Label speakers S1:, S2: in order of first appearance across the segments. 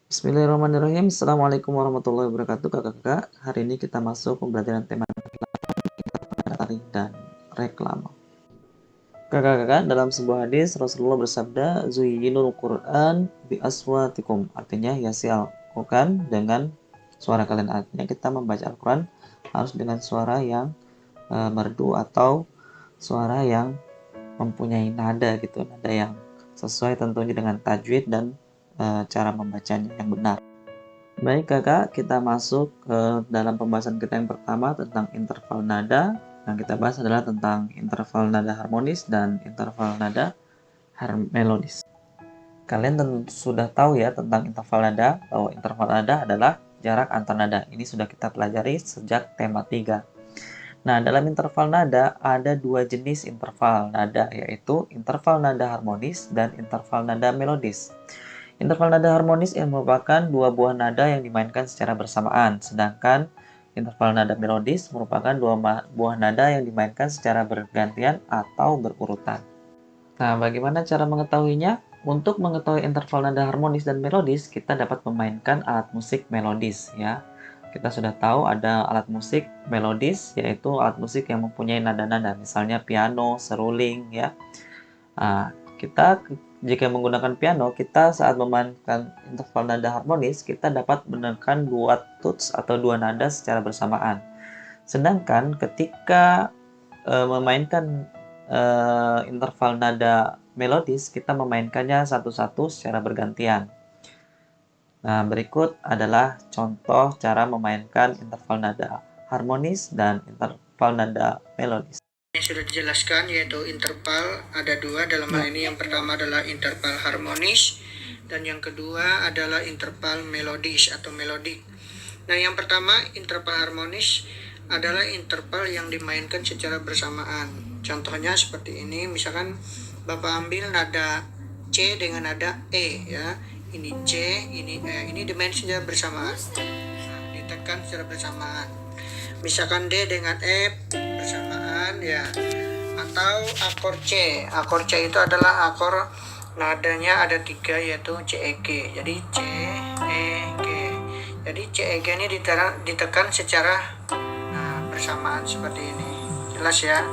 S1: Bismillahirrahmanirrahim. Assalamualaikum warahmatullahi wabarakatuh, kakak-kakak. Hari ini kita masuk pembelajaran tema tarik dan reklame. Kakak-kakak, dalam sebuah hadis Rasulullah bersabda, "Zuyyinul Qur'an bi aswatikum." Artinya, hiasi Al-Quran dengan suara kalian. Artinya kita membaca Al-Quran harus dengan suara yang merdu atau suara yang mempunyai nada gitu, nada yang sesuai tentunya dengan tajwid dan cara membacanya yang benar. Baik kakak, kita masuk ke dalam pembahasan kita yang pertama tentang interval nada. Yang kita bahas adalah tentang interval nada harmonis dan interval nada melodis. Kalian tentu sudah tahu ya tentang interval nada, bahwa interval nada adalah jarak antar nada. Ini sudah kita pelajari sejak tema 3. Nah, dalam interval nada ada dua jenis interval nada, yaitu interval nada harmonis dan interval nada melodis. Interval nada harmonis yang merupakan dua buah nada yang dimainkan secara bersamaan, sedangkan interval nada melodis merupakan dua buah nada yang dimainkan secara bergantian atau berurutan. Nah, bagaimana cara mengetahuinya? Untuk mengetahui interval nada harmonis dan melodis, kita dapat memainkan alat musik melodis ya. Kita sudah tahu ada alat musik melodis, yaitu alat musik yang mempunyai nada-nada, misalnya piano, seruling ya. Nah, kita jika menggunakan piano, kita saat memainkan interval nada harmonis, kita dapat menekan dua tuts atau dua nada secara bersamaan. Sedangkan ketika memainkan interval nada melodis, kita memainkannya satu-satu secara bergantian. Nah, berikut adalah contoh cara memainkan interval nada harmonis dan interval nada melodis.
S2: Yang sudah dijelaskan yaitu interval ada dua dalam hal ini. Yang pertama adalah interval harmonis dan yang kedua adalah interval melodis atau melodik. Nah, yang pertama interval harmonis adalah interval yang dimainkan secara bersamaan. Contohnya seperti ini, misalkan Bapak ambil nada C dengan nada E ya. Ini C, ini E, ini dimain secara bersamaan. Nah, ditekan secara bersamaan. Misalkan D dengan F bersamaan ya, atau akor C. Akor C itu adalah akor nadanya ada 3 yaitu C E G. Jadi C E G. Jadi C E G ini ditekan secara bersamaan seperti ini. Jelas ya?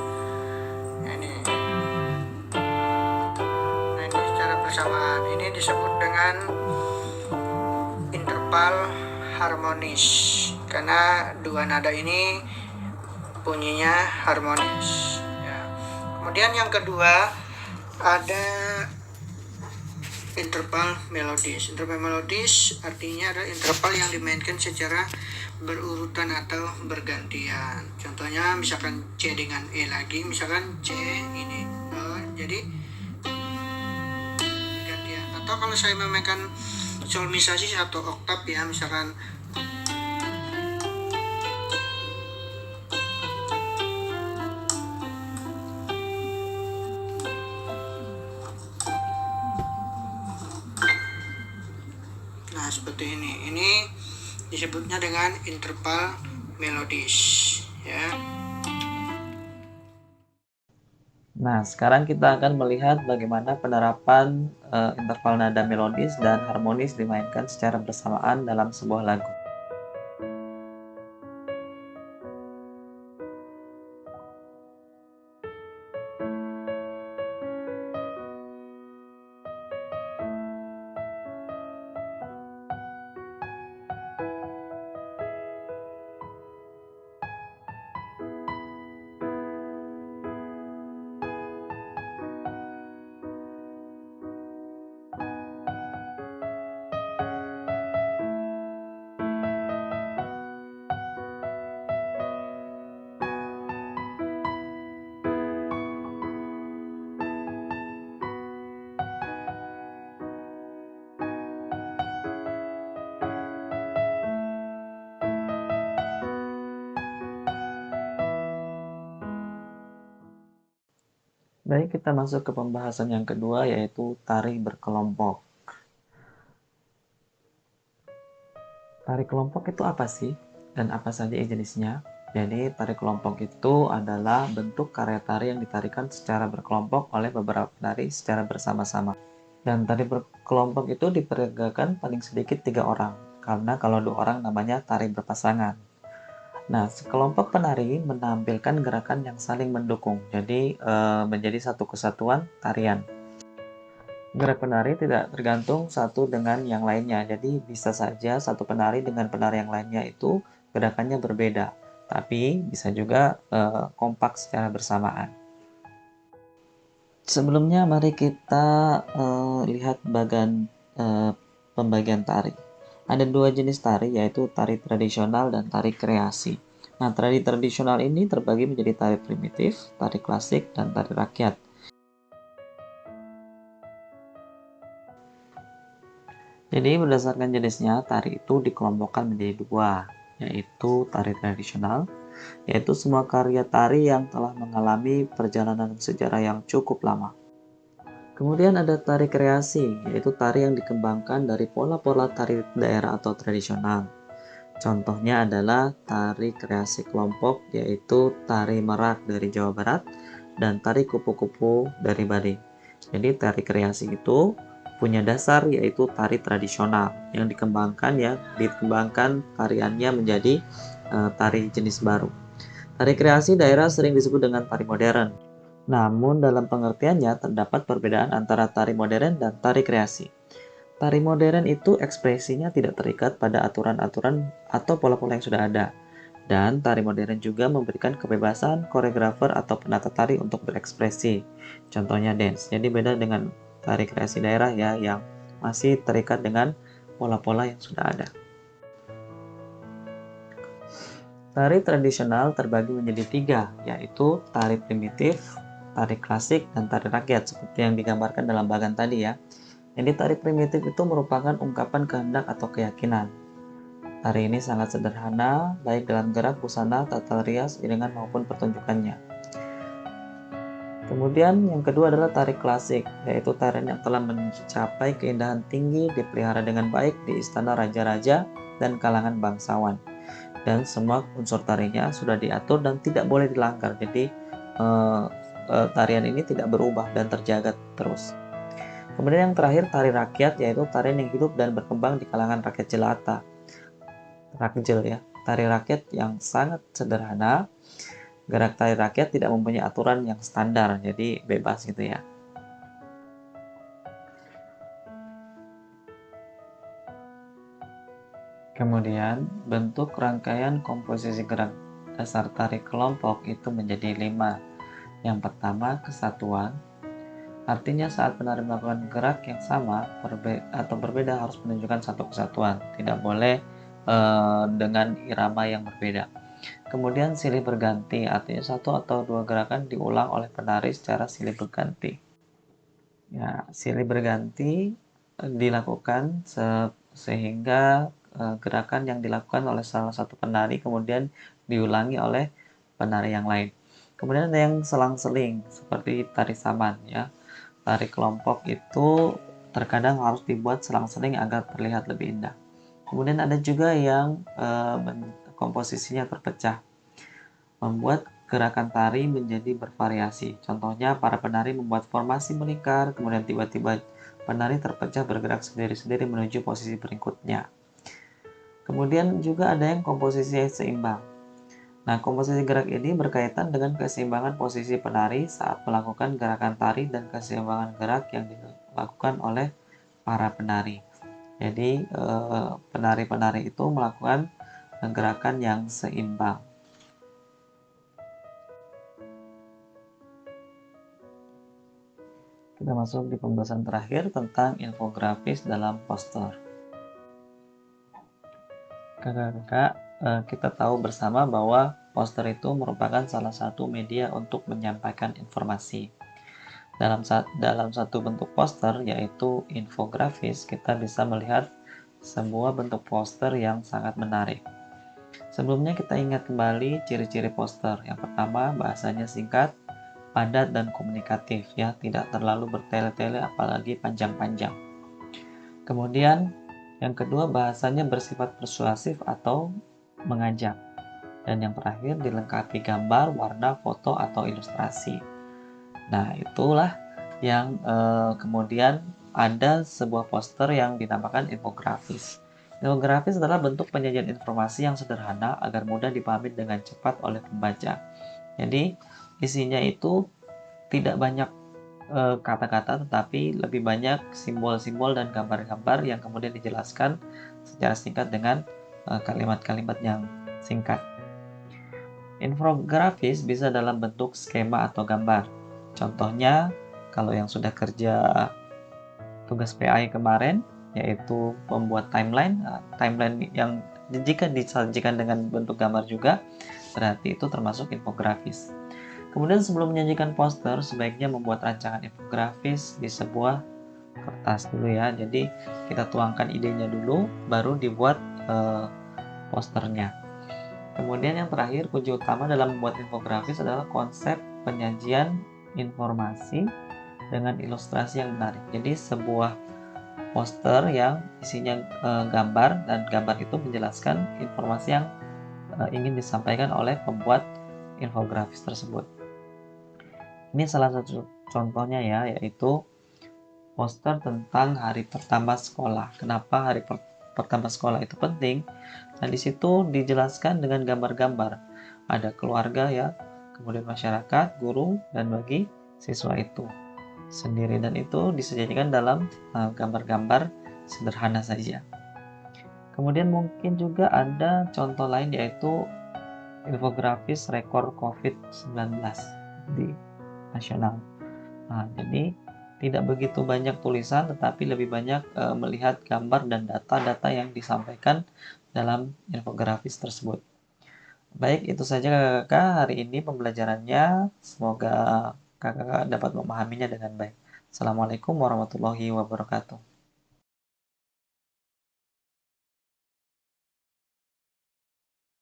S2: Ini. Nah, ini secara bersamaan. Ini disebut dengan interval harmonis karena dua nada ini bunyinya harmonis ya. Kemudian yang kedua ada interval melodis. Interval melodis artinya adalah interval yang dimainkan secara berurutan atau bergantian. Contohnya misalkan C dengan E lagi, misalkan C ini jadi bergantian. Atau kalau saya memainkan solmisasi satu oktav ya, misalkan seperti ini disebutnya dengan interval melodis ya.
S1: Nah, sekarang kita akan melihat bagaimana penerapan interval nada melodis dan harmonis dimainkan secara bersamaan dalam sebuah lagu. Baik, kita masuk ke pembahasan yang kedua, yaitu tari berkelompok. Tari kelompok itu apa sih? Dan apa saja jenisnya? Jadi, tari kelompok itu adalah bentuk karya tari yang ditarikan secara berkelompok oleh beberapa penari secara bersama-sama. Dan tari berkelompok itu diperagakan paling sedikit 3 orang, karena kalau 2 orang namanya tari berpasangan. Nah, sekelompok penari menampilkan gerakan yang saling mendukung, jadi menjadi satu kesatuan tarian. Gerak penari tidak tergantung satu dengan yang lainnya, jadi bisa saja satu penari dengan penari yang lainnya itu gerakannya berbeda, tapi bisa juga kompak secara bersamaan. Sebelumnya mari kita lihat pembagian tari. Ada 2 jenis tari, yaitu tari tradisional dan tari kreasi. Nah, tari tradisional ini terbagi menjadi tari primitif, tari klasik, dan tari rakyat. Jadi berdasarkan jenisnya, tari itu dikelompokkan menjadi 2, yaitu tari tradisional, yaitu semua karya tari yang telah mengalami perjalanan sejarah yang cukup lama. Kemudian ada tari kreasi, yaitu tari yang dikembangkan dari pola-pola tari daerah atau tradisional. Contohnya adalah tari kreasi kelompok, yaitu tari merak dari Jawa Barat dan tari kupu-kupu dari Bali. Jadi tari kreasi itu punya dasar yaitu tari tradisional yang dikembangkan tariannya menjadi tari jenis baru. Tari kreasi daerah sering disebut dengan tari modern. Namun dalam pengertiannya terdapat perbedaan antara tari modern dan tari kreasi. Tari modern itu ekspresinya tidak terikat pada aturan-aturan atau pola-pola yang sudah ada. Dan tari modern juga memberikan kebebasan koreografer atau penata tari untuk berekspresi. Contohnya dance. Jadi beda dengan tari kreasi daerah ya yang masih terikat dengan pola-pola yang sudah ada. Tari tradisional terbagi menjadi 3, yaitu tari primitif, tari klasik, dan tari rakyat seperti yang digambarkan dalam bagan tadi ya. Jadi tari primitif itu merupakan ungkapan kehendak atau keyakinan. Tari ini sangat sederhana, baik dalam gerak, busana, tata rias, iringan maupun pertunjukannya. Kemudian yang kedua adalah tari klasik, yaitu tarian yang telah mencapai keindahan tinggi, dipelihara dengan baik di istana raja-raja dan kalangan bangsawan. Dan semua unsur tarinya sudah diatur dan tidak boleh dilanggar. Jadi tarian ini tidak berubah dan terjaga terus. Kemudian yang terakhir tari rakyat, yaitu tarian yang hidup dan berkembang di kalangan rakyat jelata. Rakjel ya, tari rakyat yang sangat sederhana. Gerak tari rakyat tidak mempunyai aturan yang standar, jadi bebas gitu ya. Kemudian, bentuk rangkaian komposisi gerak dasar tari kelompok itu menjadi 5. Yang pertama, kesatuan. Artinya saat penari melakukan gerak yang sama atau berbeda harus menunjukkan satu kesatuan. Tidak boleh dengan irama yang berbeda. Kemudian silih berganti, artinya 1 atau 2 gerakan diulang oleh penari secara silih berganti. Ya, silih berganti dilakukan sehingga gerakan yang dilakukan oleh salah satu penari kemudian diulangi oleh penari yang lain. Kemudian ada yang selang-seling seperti tari saman ya. Tari kelompok itu terkadang harus dibuat selang-seling agar terlihat lebih indah. Kemudian ada juga yang komposisinya terpecah, membuat gerakan tari menjadi bervariasi. Contohnya para penari membuat formasi melingkar, kemudian tiba-tiba penari terpecah bergerak sendiri-sendiri menuju posisi berikutnya. Kemudian juga ada yang komposisi seimbang. Nah, komposisi gerak ini berkaitan dengan keseimbangan posisi penari saat melakukan gerakan tari dan keseimbangan gerak yang dilakukan oleh para penari. Jadi, penari-penari itu melakukan gerakan yang seimbang. Kita masuk di pembahasan terakhir tentang infografis dalam poster. Kakak-kakak, kita tahu bersama bahwa poster itu merupakan salah satu media untuk menyampaikan informasi. Dalam satu bentuk poster, yaitu infografis, kita bisa melihat sebuah bentuk poster yang sangat menarik. Sebelumnya kita ingat kembali ciri-ciri poster. Yang pertama, bahasanya singkat, padat, dan komunikatif, ya, tidak terlalu bertele-tele apalagi panjang-panjang. Kemudian yang kedua, bahasanya bersifat persuasif atau mengajak. Dan yang terakhir, dilengkapi gambar, warna, foto, atau ilustrasi. Nah, itulah yang kemudian ada sebuah poster yang dinamakan infografis. Infografis adalah bentuk penyajian informasi yang sederhana agar mudah dipahami dengan cepat oleh pembaca. Jadi, isinya itu tidak banyak kata-kata, tetapi lebih banyak simbol-simbol dan gambar-gambar yang kemudian dijelaskan secara singkat dengan kalimat-kalimat yang singkat. Infografis bisa dalam bentuk skema atau gambar. Contohnya, kalau yang sudah kerja tugas PI kemarin, yaitu membuat timeline yang jika disajikan dengan bentuk gambar juga, berarti itu termasuk infografis. Kemudian sebelum menyajikan poster, sebaiknya membuat rancangan infografis di sebuah kertas dulu ya. Jadi kita tuangkan idenya dulu, baru dibuat posternya. Kemudian yang terakhir, kunci utama dalam membuat infografis adalah konsep penyajian informasi dengan ilustrasi yang menarik. Jadi sebuah poster yang isinya gambar, dan gambar itu menjelaskan informasi yang ingin disampaikan oleh pembuat infografis tersebut. Ini salah satu contohnya ya, yaitu poster tentang hari pertama sekolah. Kenapa hari pertama sekolah itu penting? Nah, di situ dijelaskan dengan gambar-gambar. Ada keluarga ya, kemudian masyarakat, guru, dan bagi siswa itu sendiri. Dan itu disajikan dalam gambar-gambar sederhana saja. Kemudian mungkin juga ada contoh lain, yaitu infografis rekor COVID-19 di nasional. Nah, jadi tidak begitu banyak tulisan, tetapi lebih banyak melihat gambar dan data-data yang disampaikan dalam infografis tersebut. Baik, itu saja kakak-kakak hari ini pembelajarannya. Semoga kakak-kakak dapat memahaminya dengan baik. Assalamualaikum warahmatullahi wabarakatuh.